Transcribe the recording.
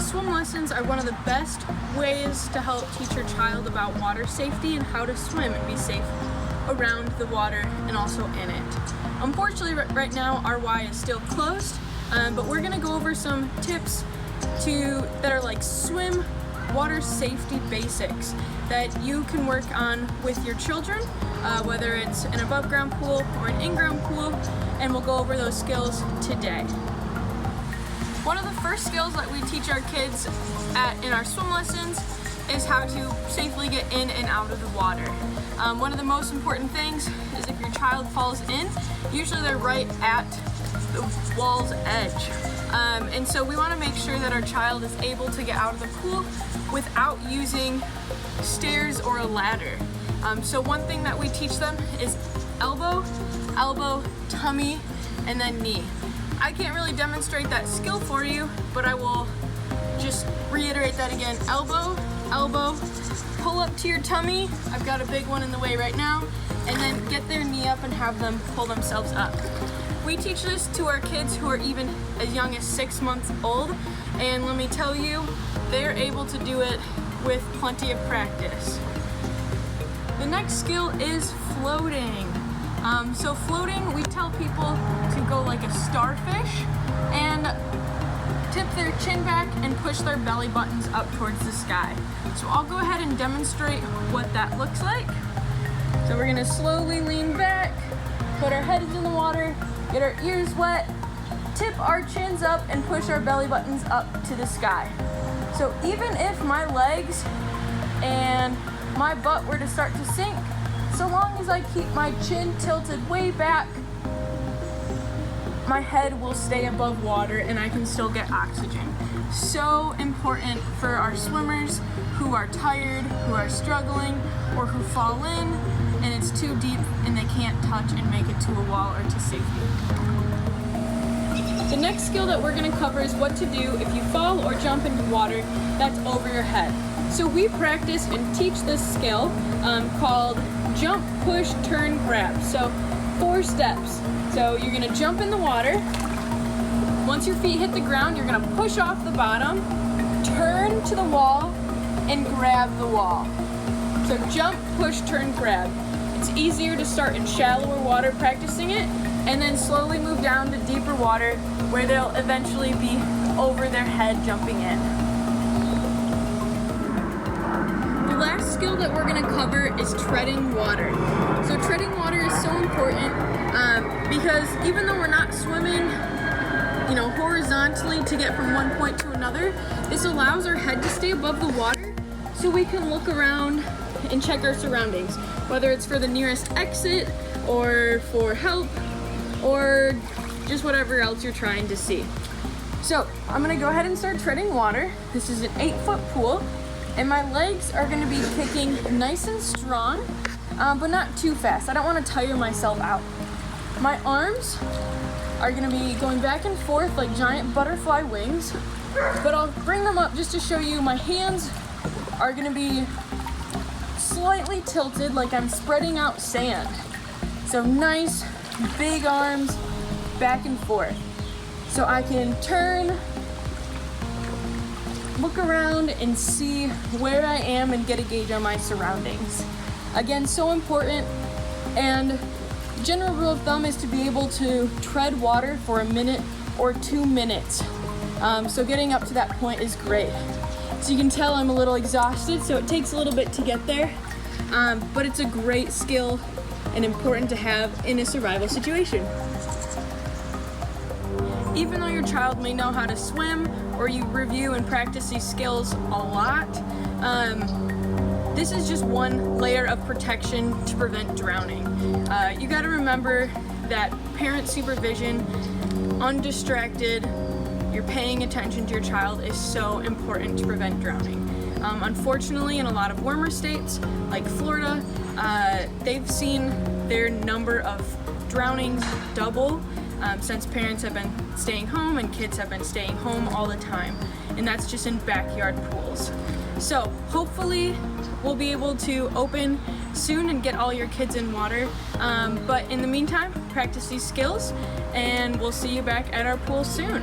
swim lessons are one of the best ways to help teach your child about water safety and how to swim and be safe around the water and also in it. Unfortunately, right now our Y is still closed, but we're gonna go over some tips that are like swim water safety basics that you can work on with your children, whether it's an above ground pool or an in-ground pool, and we'll go over those skills today. One of the first skills that we teach our kids in our swim lessons is how to safely get in and out of the water. One of the most important things is if your child falls in, usually they're right at the wall's edge. And so we want to make sure that our child is able to get out of the pool without using stairs or a ladder. So one thing that we teach them is elbow, elbow, tummy, and then knee. I can't really demonstrate that skill for you, but I will just reiterate that again. Elbow, elbow, pull up to your tummy. I've got a big one in the way right now. And then get their knee up and have them pull themselves up. We teach this to our kids who are even as young as 6 months old. And let me tell you, they're able to do it with plenty of practice. The next skill is floating. So floating, we tell people to go like a starfish and tip their chin back and push their belly buttons up towards the sky. So I'll go ahead and demonstrate what that looks like. So we're gonna slowly lean back, put our heads in the water, get our ears wet, tip our chins up and push our belly buttons up to the sky. So even if my legs and my butt were to start to sink, so long as I keep my chin tilted way back, my head will stay above water and I can still get oxygen. So important for our swimmers who are tired, who are struggling, or who fall in and it's too deep and they can't touch and make it to a wall or to safety. The next skill that we're going to cover is what to do if you fall or jump into water that's over your head. So we practice and teach this skill called jump, push, turn, grab. So 4 steps. So you're gonna jump in the water. Once your feet hit the ground, you're gonna push off the bottom, turn to the wall, and grab the wall. So jump, push, turn, grab. It's easier to start in shallower water practicing it, and then slowly move down to deeper water where they'll eventually be over their head jumping in. The last skill that we're going to cover is treading water. So treading water is so important because even though we're not swimming, horizontally to get from one point to another, this allows our head to stay above the water so we can look around and check our surroundings, whether it's for the nearest exit or for help or just whatever else you're trying to see. So I'm going to go ahead and start treading water. This is an 8-foot pool. And my legs are gonna be kicking nice and strong, but not too fast. I don't wanna tire myself out. My arms are gonna be going back and forth like giant butterfly wings, but I'll bring them up just to show you my hands are gonna be slightly tilted like I'm spreading out sand. So nice, big arms, back and forth. So I can turn, look around and see where I am and get a gauge on my surroundings. Again, so important. And general rule of thumb is to be able to tread water for 1 minute or 2 minutes. So getting up to that point is great. So you can tell I'm a little exhausted, so it takes a little bit to get there. But it's a great skill and important to have in a survival situation. Even though your child may know how to swim or you review and practice these skills a lot, this is just one layer of protection to prevent drowning. You gotta remember that parent supervision, undistracted, you're paying attention to your child is so important to prevent drowning. Unfortunately, in a lot of warmer states like Florida, they've seen their number of drownings double since parents have been staying home and kids have been staying home all the time. And that's just in backyard pools. So hopefully we'll be able to open soon and get all your kids in water. But in the meantime, practice these skills and we'll see you back at our pool soon.